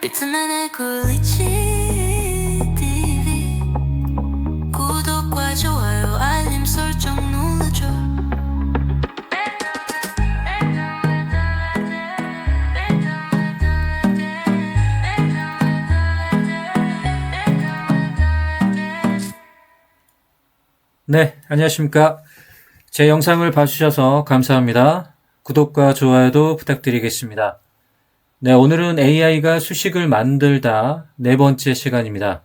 비트맨의 굴리치 TV 구독과 좋아요 알림 설정 눌러줘. 네, 안녕하십니까. 제 영상을 봐주셔서 감사합니다. 구독과 좋아요도 부탁드리겠습니다. 네, 오늘은 AI가 수식을 만들다 네 번째 시간입니다.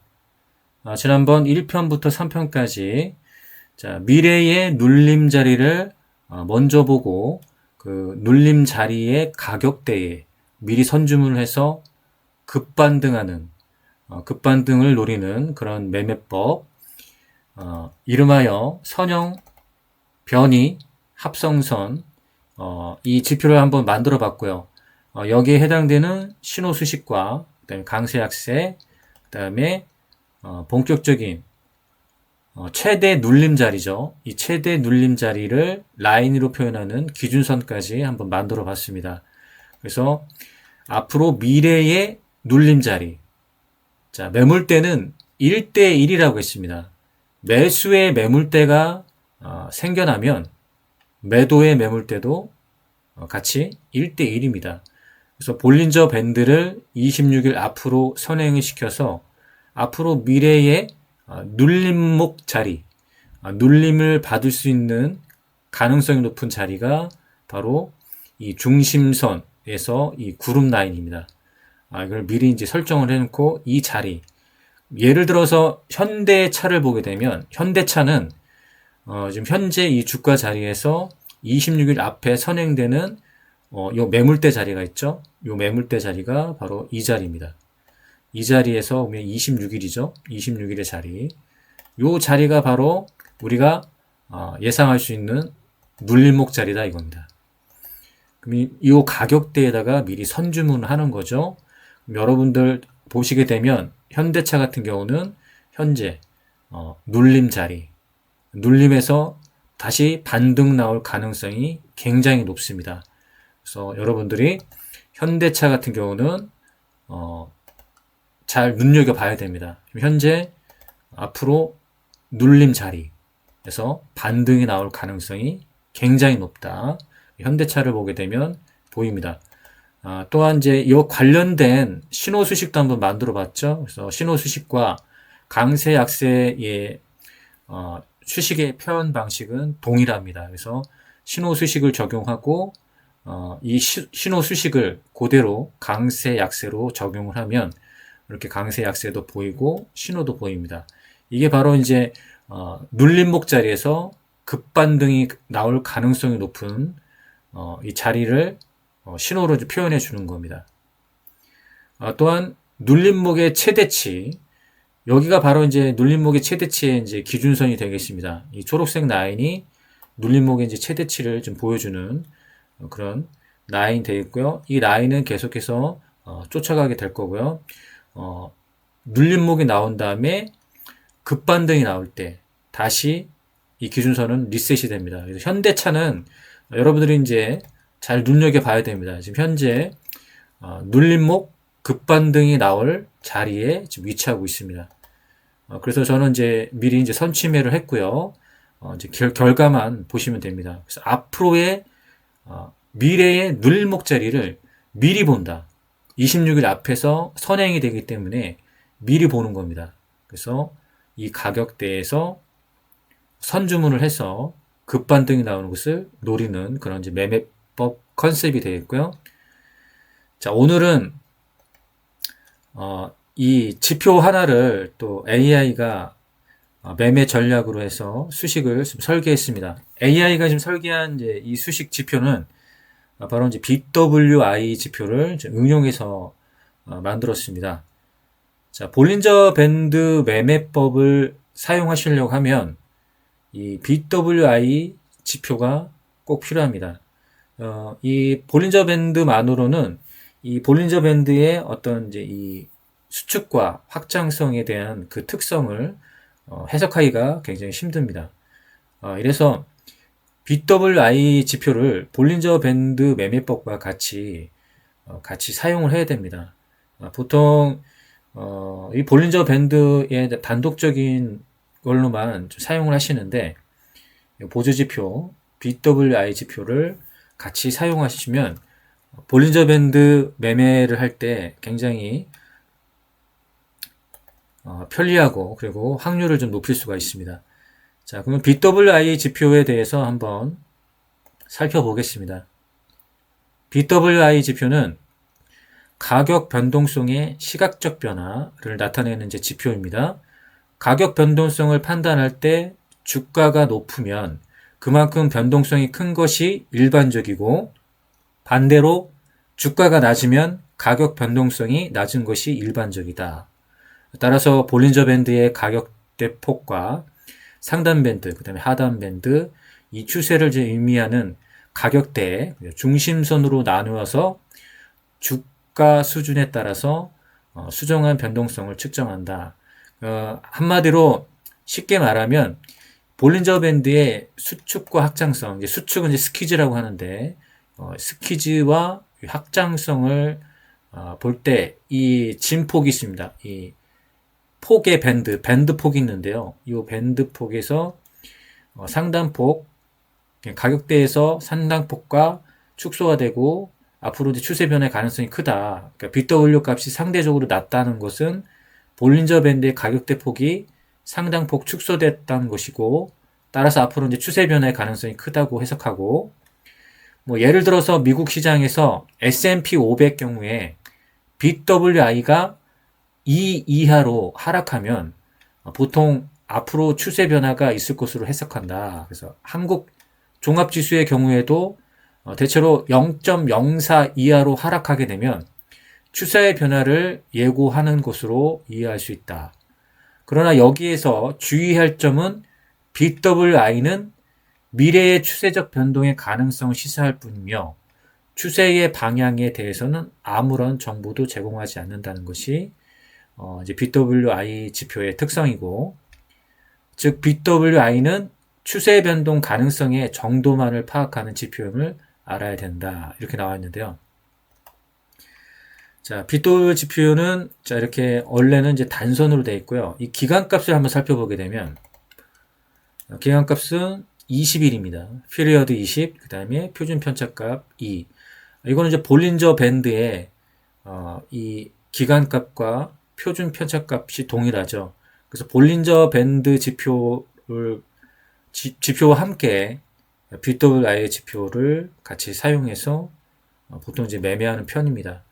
지난번 1편부터 3편까지 미래의 눌림자리를 먼저 보고 그 눌림자리의 가격대에 미리 선주문을 해서 급반등하는 급반등을 노리는 그런 매매법, 이름하여 선형, 변이, 합성선, 이 지표를 한번 만들어 봤고요. 여기에 해당되는 신호 수식과 그다음에 강세 약세, 그다음에 본격적인 최대 눌림자리죠. 이 최대 눌림자리를 라인으로 표현하는 기준선까지 한번 만들어 봤습니다. 그래서 앞으로 미래의 눌림자리, 자, 매물대는 1대1이라고 했습니다. 매수의 매물대가 생겨나면 매도의 매물대도 같이 1대1입니다. 그래서 볼린저 밴드를 26일 앞으로 선행을 시켜서 앞으로 미래의 눌림목 자리, 눌림을 받을 수 있는 가능성이 높은 자리가 바로 이 중심선에서 이 구름 라인입니다. 이걸 미리 이제 설정을 해놓고 이 자리, 예를 들어서 현대차를 보게 되면 현대차는 지금 현재 이 주가 자리에서 26일 앞에 선행되는 요 매물대 자리가 있죠. 요 매물대 자리가 바로 이 자리입니다. 이 자리에서 보면 26일이죠. 26일의 자리. 요 자리가 바로 우리가 예상할 수 있는 눌림목 자리다 이겁니다. 그럼 이 가격대에다가 미리 선주문을 하는 거죠. 여러분들 보시게 되면 현대차 같은 경우는 현재 눌림 자리, 눌림에서 다시 반등 나올 가능성이 굉장히 높습니다. 그래서 여러분들이 현대차 같은 경우는 잘 눈여겨봐야 됩니다. 현재 앞으로 눌림 자리에서 반등이 나올 가능성이 굉장히 높다. 현대차를 보게 되면 보입니다. 또한 이제 이 관련된 신호 수식도 한번 만들어 봤죠. 그래서 신호 수식과 강세 약세의 수식의 표현 방식은 동일합니다. 그래서 신호 수식을 적용하고 이 신호 수식을 그대로 강세 약세로 적용을 하면 이렇게 강세 약세도 보이고 신호도 보입니다. 이게 바로 이제 눌림목 자리에서 급반등이 나올 가능성이 높은 이 자리를 신호로 표현해 주는 겁니다. 또한 눌림목의 최대치, 여기가 바로 이제 눌림목의 최대치의 이제 기준선이 되겠습니다. 이 초록색 라인이 눌림목의 이제 최대치를 좀 보여주는 그런 라인 되겠고요. 이 라인은 계속해서 쫓아가게 될 거고요. 눌림목이 나온 다음에 급반등이 나올 때 다시 이 기준선은 리셋이 됩니다. 그래서 현대차는 여러분들이 이제 잘 눈여겨봐야 됩니다. 지금 현재 눌림목 급반등이 나올 자리에 지금 위치하고 있습니다. 그래서 저는 이제 미리 이제 선취매를 했고요. 이제 결과만 보시면 됩니다. 그래서 앞으로의 미래의 눌림목 자리를 미리 본다. 26일 앞에서 선행이 되기 때문에 미리 보는 겁니다. 그래서 이 가격대에서 선주문을 해서 급반등이 나오는 것을 노리는 그런 이제 매매법 컨셉이 되겠고요. 자, 오늘은 이 지표 하나를 또 AI가 매매 전략으로 해서 수식을 좀 설계했습니다. AI가 지금 설계한 이제 이 수식 지표는 바로 이제 BWI 지표를 응용해서 만들었습니다. 자, 볼린저 밴드 매매법을 사용하시려고 하면 이 BWI 지표가 꼭 필요합니다. 이 볼린저 밴드만으로는 이 볼린저 밴드의 어떤 이제 이 수축과 확장성에 대한 그 특성을 해석하기가 굉장히 힘듭니다. 이래서 BWI 지표를 볼린저 밴드 매매법과 같이 사용을 해야 됩니다. 보통 이 볼린저 밴드의 단독적인 걸로만 좀 사용을 하시는데 보조 지표 BWI 지표를 같이 사용하시면 볼린저 밴드 매매를 할 때 굉장히 편리하고 그리고 확률을 좀 높일 수가 있습니다. 자, 그러면 BWI 지표에 대해서 한번 살펴보겠습니다. BWI 지표는 가격 변동성의 시각적 변화를 나타내는 이제 지표입니다. 가격 변동성을 판단할 때 주가가 높으면 그만큼 변동성이 큰 것이 일반적이고 반대로 주가가 낮으면 가격 변동성이 낮은 것이 일반적이다. 따라서 볼린저 밴드의 가격대 폭과 상단 밴드, 그 다음에 하단 밴드, 이 추세를 의미하는 가격대의 중심선으로 나누어서 주가 수준에 따라서 수정한 변동성을 측정한다. 한마디로 쉽게 말하면 볼린저 밴드의 수축과 확장성, 이제 수축은 이제 스키즈라고 하는데 스키즈와 확장성을 볼 때 이 진폭이 있습니다. 이 폭의 밴드 폭이 있는데요. 이 밴드 폭에서 상단폭, 가격대에서 상단폭과 축소가 되고 앞으로 이제 추세 변화의 가능성이 크다. 그러니까 BW 값이 상대적으로 낮다는 것은 볼린저 밴드의 가격대 폭이 상당폭 축소됐다는 것이고 따라서 앞으로 이제 추세 변화의 가능성이 크다고 해석하고 뭐 예를 들어서 미국 시장에서 S&P 500 경우에 BWI가 2 이하로 하락하면 보통 앞으로 추세 변화가 있을 것으로 해석한다. 그래서 한국 종합지수의 경우에도 대체로 0.04 이하로 하락하게 되면 추세의 변화를 예고하는 것으로 이해할 수 있다. 그러나 여기에서 주의할 점은 BWI는 미래의 추세적 변동의 가능성을 시사할 뿐이며 추세의 방향에 대해서는 아무런 정보도 제공하지 않는다는 것이 이제 BWI 지표의 특성이고, 즉 BWI는 추세 변동 가능성의 정도만을 파악하는 지표임을 알아야 된다. 이렇게 나와 있는데요. 자, BW 지표는 자 이렇게 원래는 이제 단선으로 되어 있고요. 이 기간값을 한번 살펴보게 되면 기간값은 20일입니다. 피리어드 20, 그 다음에 표준 편차값 2. 이거는 이제 볼린저 밴드의 이 기간값과 표준 편차값이 동일하죠. 그래서 볼린저 밴드 지표와 함께 BWI 지표를 같이 사용해서 보통 이제 매매하는 편입니다.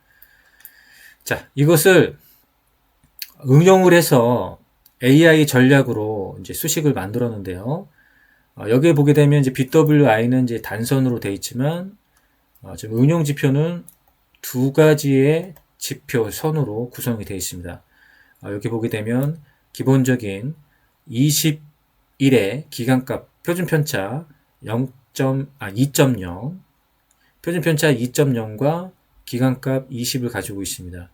자, 이것을 응용을 해서 AI 전략으로 이제 수식을 만들었는데요. 여기에 보게 되면 이제 BWI는 이제 단선으로 되어 있지만 지금 응용 지표는 두 가지의 지표 선으로 구성이 되어 있습니다. 여기 보게 되면 기본적인 21의 기간값 표준 편차 2.0 표준 편차 2.0과 기간값 20을 가지고 있습니다.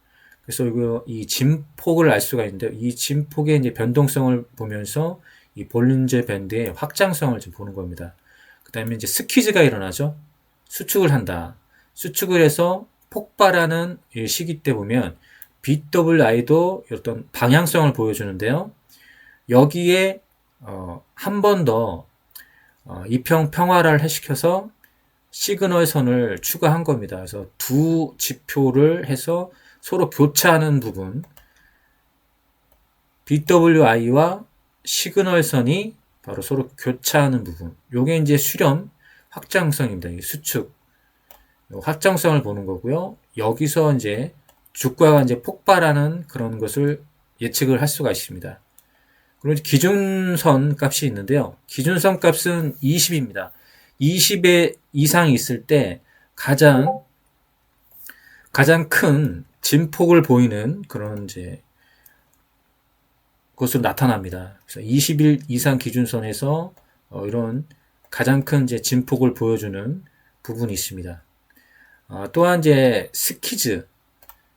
그래서 이 진폭을 알 수가 있는데 이 진폭의 이제 변동성을 보면서 이 볼린저 밴드의 확장성을 좀 보는 겁니다. 그 다음에 이제 스퀴즈가 일어나죠. 수축을 한다. 수축을 해서 폭발하는 시기 때 보면 BWI도 어떤 방향성을 보여주는데요. 여기에 한 번 더 이평 평화를 시켜서 시그널 선을 추가한 겁니다. 그래서 두 지표를 해서 서로 교차하는 부분, BWI와 시그널 선이 바로 서로 교차하는 부분. 요게 이제 수렴 확장성입니다. 수축 확장성을 보는 거고요. 여기서 이제 주가가 이제 폭발하는 그런 것을 예측을 할 수가 있습니다. 그리고 기준선 값이 있는데요. 기준선 값은 20입니다. 20의 이상이 있을 때 가장 큰 진폭을 보이는 그런 이제 것으로 나타납니다. 그래서 20일 이상 기준선에서 이런 가장 큰 이제 진폭을 보여주는 부분이 있습니다. 또한 이제 스키즈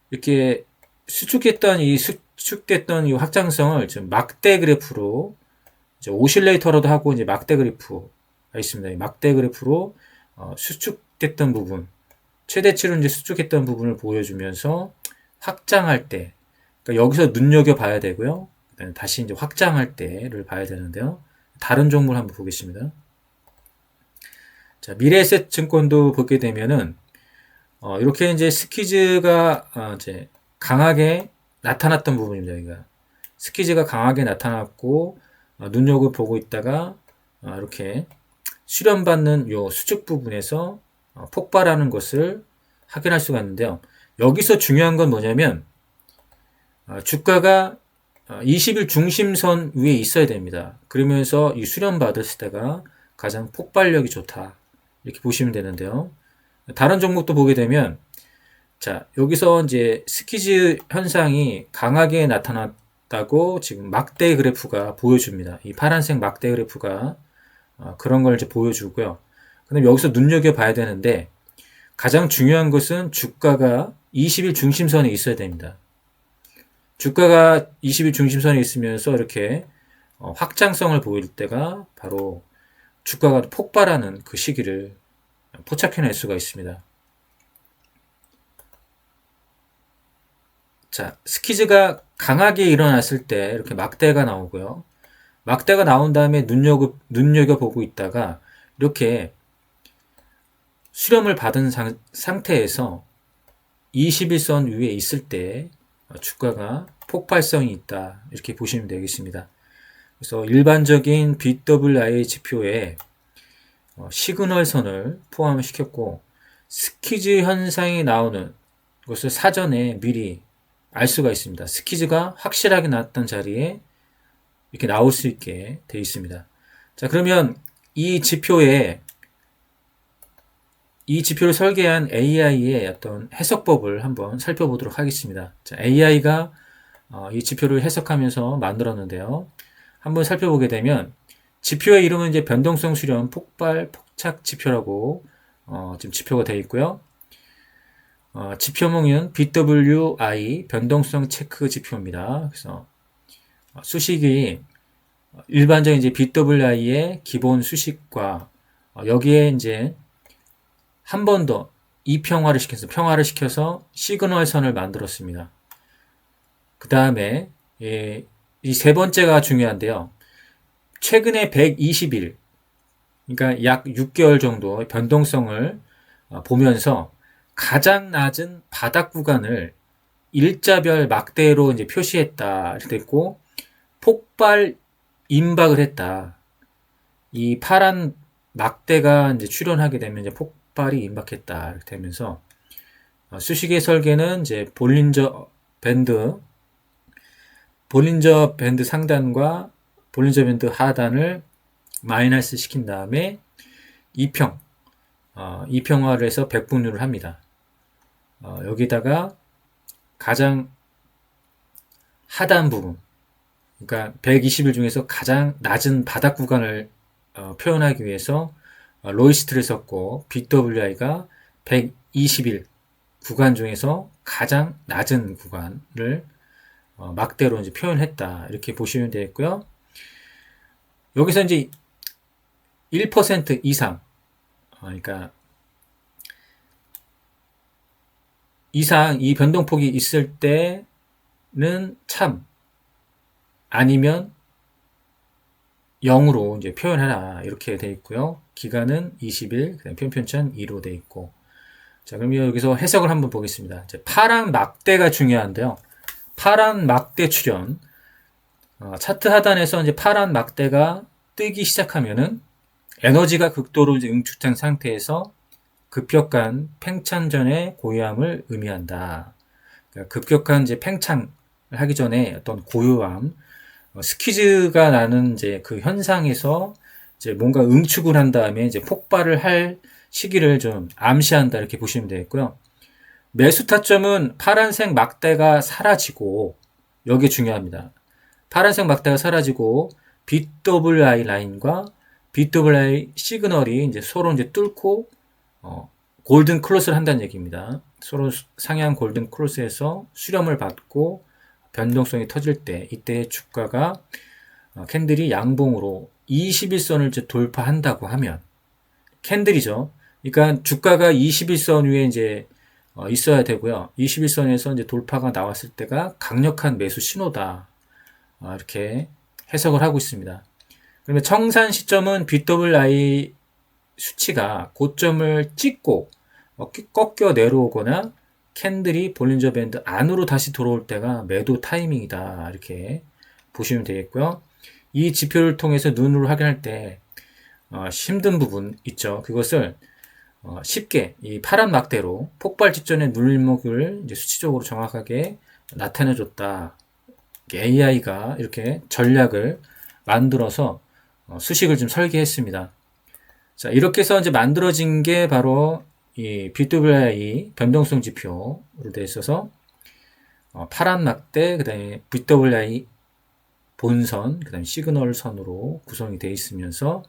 이렇게 수축됐던 이 확장성을 지금 막대 그래프로 이제 오실레이터로도 하고 이제 막대 그래프가 있습니다. 이 막대 그래프로 수축됐던 부분 최대치로 이제 수축했던 부분을 보여주면서 확장할 때, 그러니까 여기서 눈여겨봐야 되고요. 다시 이제 확장할 때를 봐야 되는데요. 다른 종목을 한번 보겠습니다. 자, 미래에셋 증권도 보게 되면은, 이렇게 이제 스키즈가, 이제 강하게 나타났던 부분입니다. 여기가. 스키즈가 강하게 나타났고, 눈여겨보고 있다가, 이렇게 수렴받는 요 수축 부분에서 폭발하는 것을 확인할 수가 있는데요. 여기서 중요한 건 뭐냐면, 주가가 20일 중심선 위에 있어야 됩니다. 그러면서 이 수렴받았을 때가 가장 폭발력이 좋다. 이렇게 보시면 되는데요. 다른 종목도 보게 되면, 자, 여기서 이제 스키즈 현상이 강하게 나타났다고 지금 막대 그래프가 보여줍니다. 이 파란색 막대 그래프가 그런 걸 이제 보여주고요. 그럼 여기서 눈여겨봐야 되는데, 가장 중요한 것은 주가가 20일 중심선에 있어야 됩니다. 주가가 20일 중심선에 있으면서 이렇게 확장성을 보일 때가 바로 주가가 폭발하는 그 시기를 포착해낼 수가 있습니다. 자, 스키즈가 강하게 일어났을 때 이렇게 막대가 나오고요. 막대가 나온 다음에 눈여겨보고 있다가 이렇게 수렴을 받은 상태에서 21선 위에 있을 때 주가가 폭발성이 있다. 이렇게 보시면 되겠습니다. 그래서 일반적인 BWI 지표에 시그널선을 포함시켰고 스키즈 현상이 나오는 것을 사전에 미리 알 수가 있습니다. 스키즈가 확실하게 나왔던 자리에 이렇게 나올 수 있게 되어 있습니다. 자, 그러면 이 지표를 설계한 AI의 어떤 해석법을 한번 살펴보도록 하겠습니다. 자, AI가 이 지표를 해석하면서 만들었는데요. 한번 살펴보게 되면 지표의 이름은 이제 변동성 수렴 폭발 폭착 지표라고 지금 지표가 되어 있고요. 지표명은 BWI 변동성 체크 지표입니다. 그래서 수식이 일반적인 이제 BWI의 기본 수식과 여기에 이제 한 번 더 평화를 시켜서 시그널선을 만들었습니다. 그 다음에 이 세 번째가 중요한데요. 최근에 120일, 그러니까 약 6개월 정도 변동성을 보면서 가장 낮은 바닥 구간을 일자별 막대로 이제 표시했다. 이렇게 됐고, 폭발 임박을 했다. 이 파란 막대가 이제 출현하게 되면 이제 폭발이 임박했다. 이렇게 되면서 수식의 설계는 이제 볼린저 밴드 상단과 볼린저 밴드 하단을 마이너스 시킨 다음에 2평화를 해서 백분율을 합니다. 여기다가 가장 하단 부분, 그러니까 120일 중에서 가장 낮은 바닥 구간을 표현하기 위해서 로이스트를 썼고 BWI가 120일 구간 중에서 가장 낮은 구간을 막대로 이제 표현했다. 이렇게 보시면 되겠고요. 여기서 이제 1% 이상, 그러니까 이상 이 변동폭이 있을 때는 참, 아니면 0으로 이제 표현해라. 이렇게 돼 있고요. 기간은 20일, 그다음 편편차는 2로 돼 있고. 자, 그럼 여기서 해석을 한번 보겠습니다. 이제 파란 막대가 중요한데요. 파란 막대 출현. 차트 하단에서 이제 파란 막대가 뜨기 시작하면은 에너지가 극도로 이제 응축된 상태에서 급격한 팽창전의 고요함을 의미한다. 그러니까 급격한 이제 팽창을 하기 전에 어떤 고요함, 스키즈가 나는 이제 그 현상에서 이제 뭔가 응축을 한 다음에 이제 폭발을 할 시기를 좀 암시한다. 이렇게 보시면 되겠고요. 매수 타점은 파란색 막대가 사라지고, 여기 중요합니다. 파란색 막대가 사라지고 BWI 라인과 BWI 시그널이 이제 서로 이제 뚫고 골든 크로스를 한다는 얘기입니다. 서로 상향 골든 크로스에서 수렴을 받고 변동성이 터질 때, 이때 주가가 캔들이 양봉으로 21선을 이제 돌파한다고 하면, 캔들이죠. 그러니까 주가가 21선 위에 이제 있어야 되고요. 21선에서 이제 돌파가 나왔을 때가 강력한 매수 신호다. 이렇게 해석을 하고 있습니다. 그러면 청산 시점은 BWI 수치가 고점을 찍고 꺾여 내려오거나 캔들이 볼린저 밴드 안으로 다시 들어올 때가 매도 타이밍이다. 이렇게 보시면 되겠고요. 이 지표를 통해서 눈으로 확인할 때 힘든 부분 있죠. 그것을 쉽게 이 파란 막대로 폭발 직전의 눌림목을 이제 수치적으로 정확하게 나타내줬다. AI가 이렇게 전략을 만들어서 수식을 좀 설계했습니다. 자, 이렇게 해서 이제 만들어진 게 바로 이 BWI 변동성 지표로 되어 있어서 파란 막대, 그 다음에 BWI 본선, 그 다음에 시그널 선으로 구성이 되어 있으면서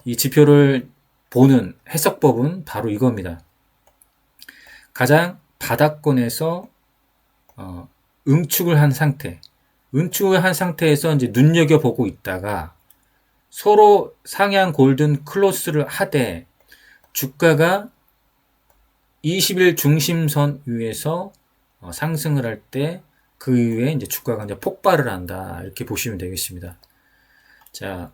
이 지표를 보는 해석법은 바로 이겁니다. 가장 바닥권에서 응축을 한 상태에서 이제 눈여겨보고 있다가 서로 상향 골든 클로스를 하되 주가가 20일 중심선 위에서 상승을 할 때 그 이후에 이제 주가가 이제 폭발을 한다. 이렇게 보시면 되겠습니다. 자,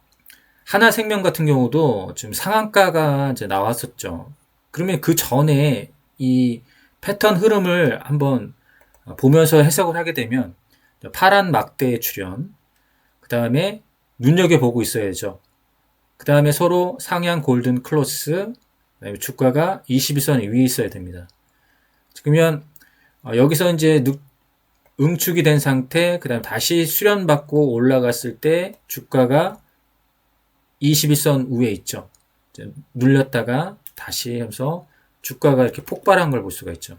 하나생명 같은 경우도 지금 상한가가 이제 나왔었죠. 그러면 그 전에 이 패턴 흐름을 한번 보면서 해석을 하게 되면 파란 막대의 출현, 그 다음에 눈여겨보고 있어야죠. 그 다음에 서로 상향 골든 클로스, 그다음에 주가가 21선 위에 있어야 됩니다. 그러면 여기서 이제 응축이 된 상태, 그 다음에 다시 수렴받고 올라갔을 때 주가가 21선 위에 있죠. 눌렸다가 다시 하면서 주가가 이렇게 폭발한 걸 볼 수가 있죠.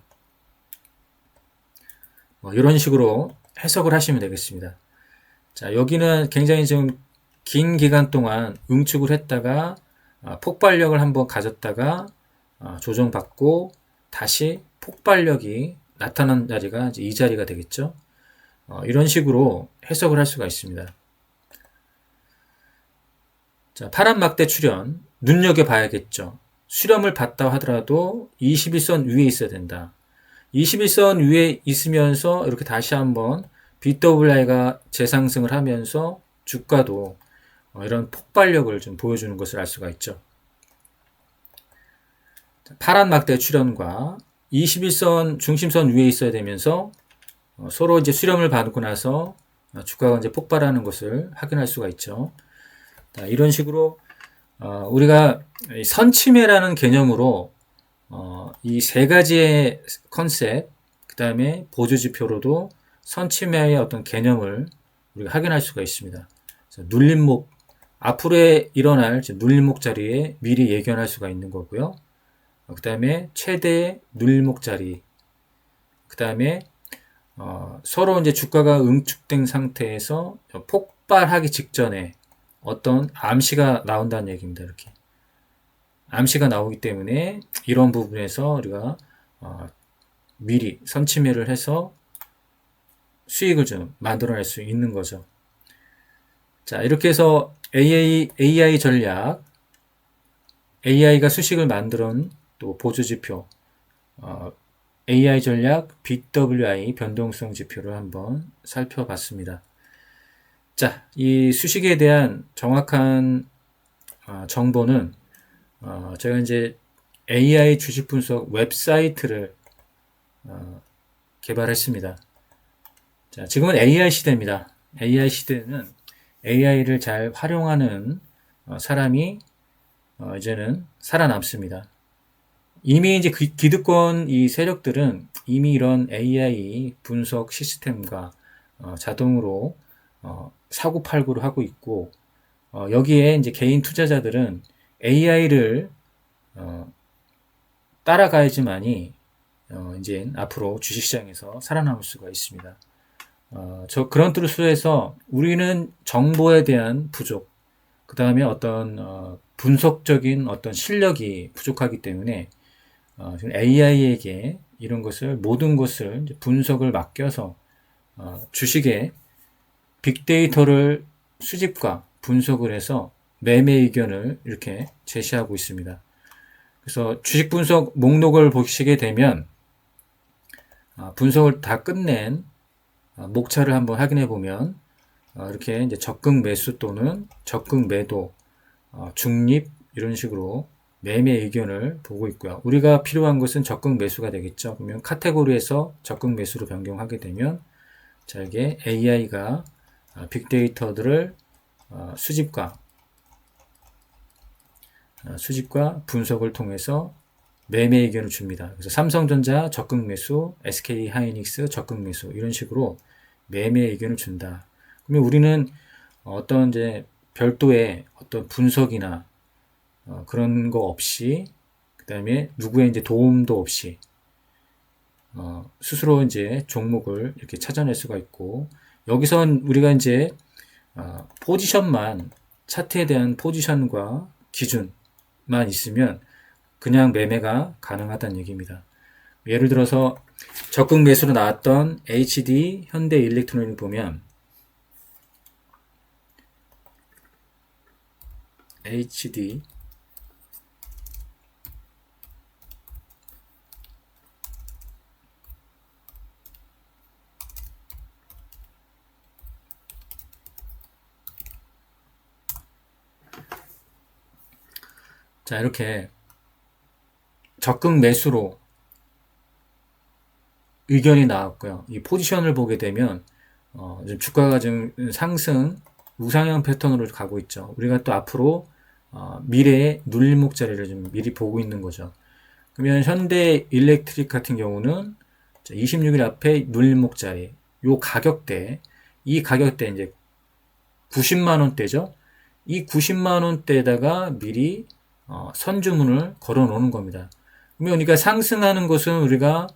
이런 식으로 해석을 하시면 되겠습니다. 자, 여기는 굉장히 좀 긴 기간 동안 응축을 했다가 폭발력을 한번 가졌다가 조정받고 다시 폭발력이 나타난 자리가 이제 이 자리가 되겠죠. 이런 식으로 해석을 할 수가 있습니다. 자, 파란 막대 출현 눈여겨봐야겠죠. 수렴을 받다 하더라도 21선 위에 있어야 된다. 21선 위에 있으면서 이렇게 다시 한번 BWI가 재상승을 하면서 주가도 이런 폭발력을 좀 보여주는 것을 알 수가 있죠. 파란 막대 출현과 21선 중심선 위에 있어야 되면서 서로 이제 수렴을 받고 나서 주가가 이제 폭발하는 것을 확인할 수가 있죠. 자, 이런 식으로 우리가 선침해라는 개념으로 이 세 가지의 컨셉, 그 다음에 보조지표로도 선침해의 어떤 개념을 우리가 확인할 수가 있습니다. 눌림목, 앞으로 일어날 눌림목 자리에 미리 예견할 수가 있는 거고요. 그 다음에 최대 눌림목 자리, 그 다음에 서로 이제 주가가 응축된 상태에서 폭발하기 직전에 어떤 암시가 나온다는 얘기입니다. 이렇게 암시가 나오기 때문에 이런 부분에서 우리가 미리 선침해를 해서 수익을 좀 만들어낼 수 있는 거죠. 자, 이렇게 해서 AI 전략, AI가 수식을 만드는 또 보조지표, AI 전략 BWI 변동성 지표를 한번 살펴봤습니다. 자, 이 수식에 대한 정확한 정보는 제가 이제 AI 주식 분석 웹사이트를 개발했습니다. 자, 지금은 AI 시대입니다. AI 시대는 AI를 잘 활용하는 사람이 이제는 살아남습니다. 이미 이제 기득권 이 세력들은 이미 이런 AI 분석 시스템과 자동으로 사고팔고를 하고 있고, 여기에 이제 개인 투자자들은 AI를 따라가야지만이 이제 앞으로 주식시장에서 살아남을 수가 있습니다. 그런 뜻에서 우리는 정보에 대한 부족, 그 다음에 어떤 분석적인 어떤 실력이 부족하기 때문에 AI에게 이런 것을 모든 것을 분석을 맡겨서 주식의 빅데이터를 수집과 분석을 해서 매매 의견을 이렇게 제시하고 있습니다. 그래서 주식 분석 목록을 보시게 되면 분석을 다 끝낸 목차를 한번 확인해 보면 이렇게 이제 적극 매수 또는 적극 매도, 중립 이런 식으로 매매 의견을 보고 있고요. 우리가 필요한 것은 적극 매수가 되겠죠. 그러면 카테고리에서 적극 매수로 변경하게 되면 자, 이게 AI가 빅데이터들을 수집과 분석을 통해서 매매 의견을 줍니다. 그래서 삼성전자 적극 매수, SK 하이닉스 적극 매수 이런 식으로 매매 의견을 준다. 그러면 우리는 어떤 이제 별도의 어떤 분석이나 그런 거 없이 그 다음에 누구의 이제 도움도 없이 스스로 이제 종목을 이렇게 찾아낼 수가 있고 여기선 우리가 이제 포지션만 차트에 대한 포지션과 기준만 있으면 그냥 매매가 가능하다는 얘기입니다. 예를 들어서 적극 매수로 나왔던 HD 현대일렉트로닉 보면 HD 자 이렇게 적극 매수로 의견이 나왔고요. 이 포지션을 보게 되면 주가가 좀 상승 우상향 패턴으로 가고 있죠. 우리가 또 앞으로 미래의 눌림목 자리를 좀 미리 보고 있는 거죠. 그러면 현대 일렉트릭 같은 경우는 26일 앞에 눌림목 자리, 요 가격대, 이 가격대 이제 90만 원대죠. 이 90만 원대에다가 미리 선주문을 걸어 놓는 겁니다. 그러니까 상승하는 것은 우리가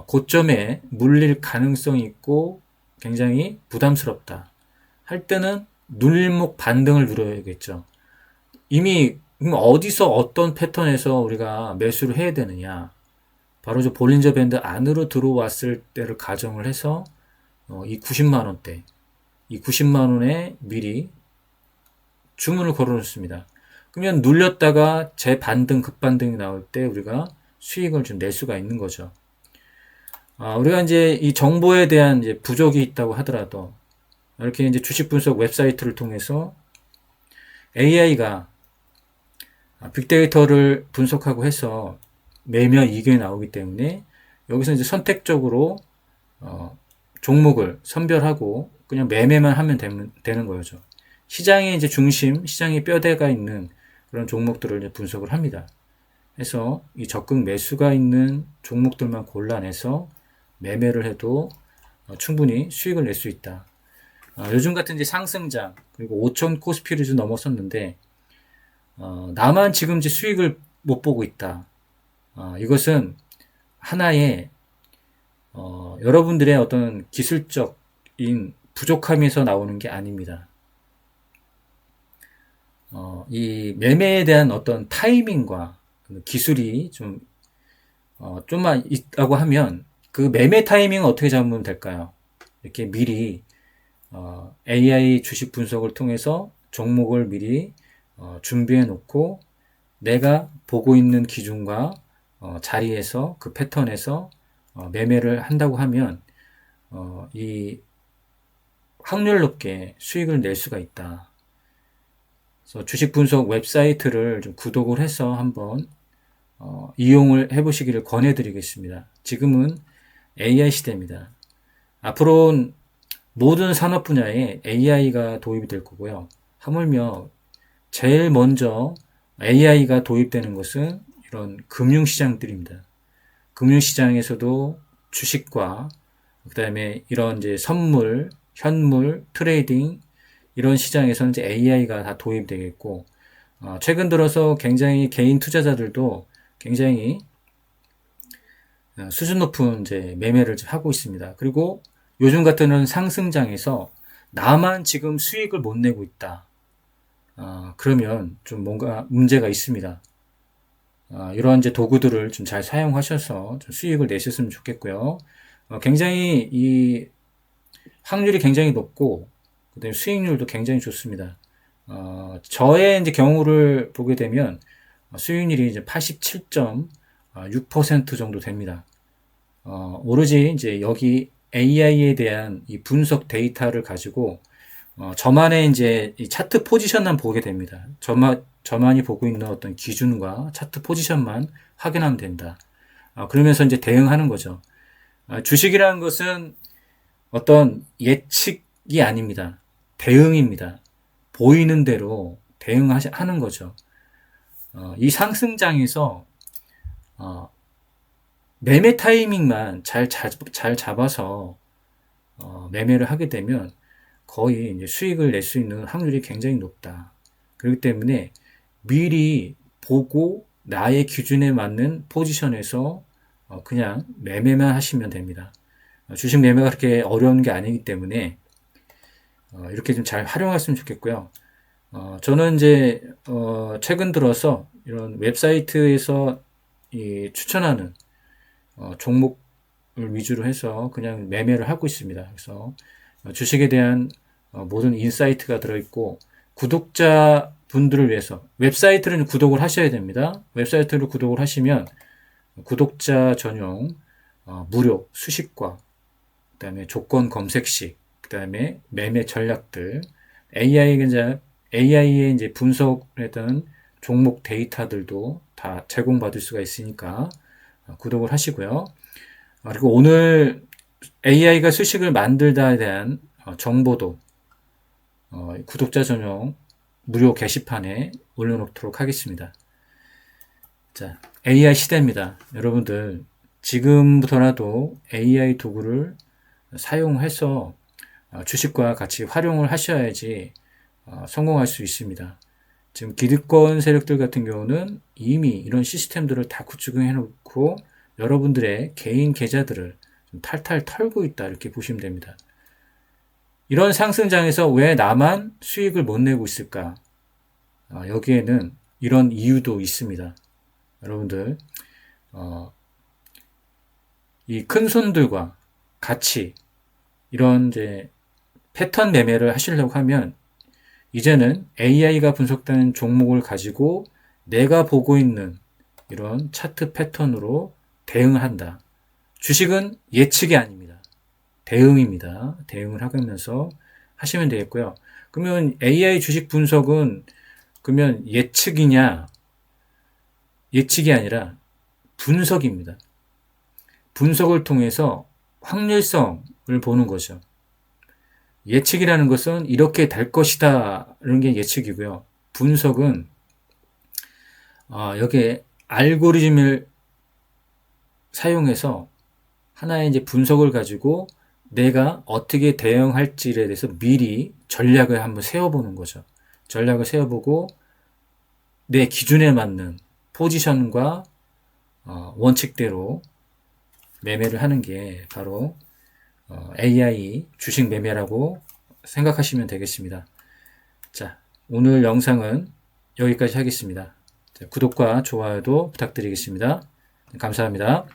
고점에 물릴 가능성이 있고 굉장히 부담스럽다 할 때는 눌림목 반등을 누려야겠죠. 이미 어디서 어떤 패턴에서 우리가 매수를 해야 되느냐, 바로 저 볼린저 밴드 안으로 들어왔을 때를 가정을 해서 이 90만 원대, 이 90만 원에 미리 주문을 걸어 놓습니다. 그러면 눌렸다가 재반등, 급반등이 나올 때 우리가 수익을 좀 낼 수가 있는 거죠. 우리가 이제 이 정보에 대한 이제 부족이 있다고 하더라도 이렇게 이제 주식 분석 웹사이트를 통해서 AI가 빅데이터를 분석하고 해서 매매 의견이 나오기 때문에 여기서 이제 선택적으로 종목을 선별하고 그냥 매매만 하면 되는 거죠. 시장의 이제 중심, 시장의 뼈대가 있는 그런 종목들을 이제 분석을 합니다. 해서 이 적극 매수가 있는 종목들만 골라내서 매매를 해도 충분히 수익을 낼 수 있다. 요즘 같은 이제 상승장 그리고 5천 코스피를 좀 넘었었는데 나만 지금 이제 수익을 못 보고 있다. 이것은 하나의 여러분들의 어떤 기술적인 부족함에서 나오는 게 아닙니다. 이 매매에 대한 어떤 타이밍과 기술이 좀만 있다고 하면 그 매매 타이밍은 어떻게 잡으면 될까요? 이렇게 미리 AI 주식 분석을 통해서 종목을 미리 준비해 놓고 내가 보고 있는 기준과 자리에서 그 패턴에서 매매를 한다고 하면 이 확률 높게 수익을 낼 수가 있다. 그래서 주식 분석 웹사이트를 좀 구독을 해서 한번 이용을 해보시기를 권해드리겠습니다. 지금은 AI 시대입니다. 앞으로는 모든 산업 분야에 AI가 도입이 될 거고요. 하물며 제일 먼저 AI가 도입되는 것은 이런 금융시장들입니다. 금융시장에서도 주식과 그 다음에 이런 이제 선물, 현물, 트레이딩 이런 시장에서는 이제 AI가 다 도입되겠고 최근 들어서 굉장히 개인 투자자들도 굉장히 수준 높은 이제 매매를 하고 있습니다. 그리고 요즘 같은 상승장에서 나만 지금 수익을 못 내고 있다. 그러면 좀 뭔가 문제가 있습니다. 이러한 이제 도구들을 좀 잘 사용하셔서 좀 수익을 내셨으면 좋겠고요. 굉장히 이 확률이 굉장히 높고 그다음에 수익률도 굉장히 좋습니다. 저의 이제 경우를 보게 되면 수익률이 이제 87.6% 정도 됩니다. 오로지 이제 여기 AI에 대한 이 분석 데이터를 가지고 저만의 이제 이 차트 포지션만 보게 됩니다. 저만이 보고 있는 어떤 기준과 차트 포지션만 확인하면 된다. 그러면서 이제 대응하는 거죠. 주식이라는 것은 어떤 예측이 아닙니다. 대응입니다. 보이는 대로 대응하는 거죠. 이 상승장에서 매매 타이밍만 잘 잡아서 매매를 하게 되면 거의 이제 수익을 낼 수 있는 확률이 굉장히 높다. 그렇기 때문에 미리 보고 나의 기준에 맞는 포지션에서 그냥 매매만 하시면 됩니다. 주식 매매가 그렇게 어려운 게 아니기 때문에 이렇게 좀 잘 활용했으면 좋겠고요. 저는 이제 최근 들어서 이런 웹사이트에서 추천하는 종목을 위주로 해서 그냥 매매를 하고 있습니다. 그래서 주식에 대한 모든 인사이트가 들어있고 구독자 분들을 위해서 웹사이트를 구독을 하셔야 됩니다. 웹사이트를 구독을 하시면 구독자 전용 무료 수식과 그 다음에 조건 검색식, 그 다음에 매매 전략들, AI에 이제 분석했던 종목 데이터들도 다 제공받을 수가 있으니까 구독을 하시고요. 그리고 오늘 AI가 수식을 만들다에 대한 정보도 구독자 전용 무료 게시판에 올려놓도록 하겠습니다. 자, AI 시대입니다. 여러분들 지금부터라도 AI 도구를 사용해서 주식과 같이 활용을 하셔야지 성공할 수 있습니다. 지금 기득권 세력들 같은 경우는 이미 이런 시스템들을 다 구축해 놓고 여러분들의 개인 계좌들을 좀 탈탈 털고 있다 이렇게 보시면 됩니다. 이런 상승장에서 왜 나만 수익을 못 내고 있을까? 여기에는 이런 이유도 있습니다. 여러분들 이 큰 손들과 같이 이런 이제 패턴 매매를 하시려고 하면 이제는 AI가 분석되는 종목을 가지고 내가 보고 있는 이런 차트 패턴으로 대응을 한다. 주식은 예측이 아닙니다. 대응입니다. 대응을 하면서 하시면 되겠고요. 그러면 AI 주식 분석은 그러면 예측이냐? 예측이 아니라 분석입니다. 분석을 통해서 확률성을 보는 거죠. 예측이라는 것은 이렇게 될 것이다 이런 게 예측이고요. 분석은 여기에 알고리즘을 사용해서 하나의 이제 분석을 가지고 내가 어떻게 대응할지에 대해서 미리 전략을 한번 세워보는 거죠. 전략을 세워보고 내 기준에 맞는 포지션과 원칙대로 매매를 하는 게 바로 AI 주식 매매라고 생각하시면 되겠습니다. 자, 오늘 영상은 여기까지 하겠습니다. 자, 구독과 좋아요도 부탁드리겠습니다. 감사합니다.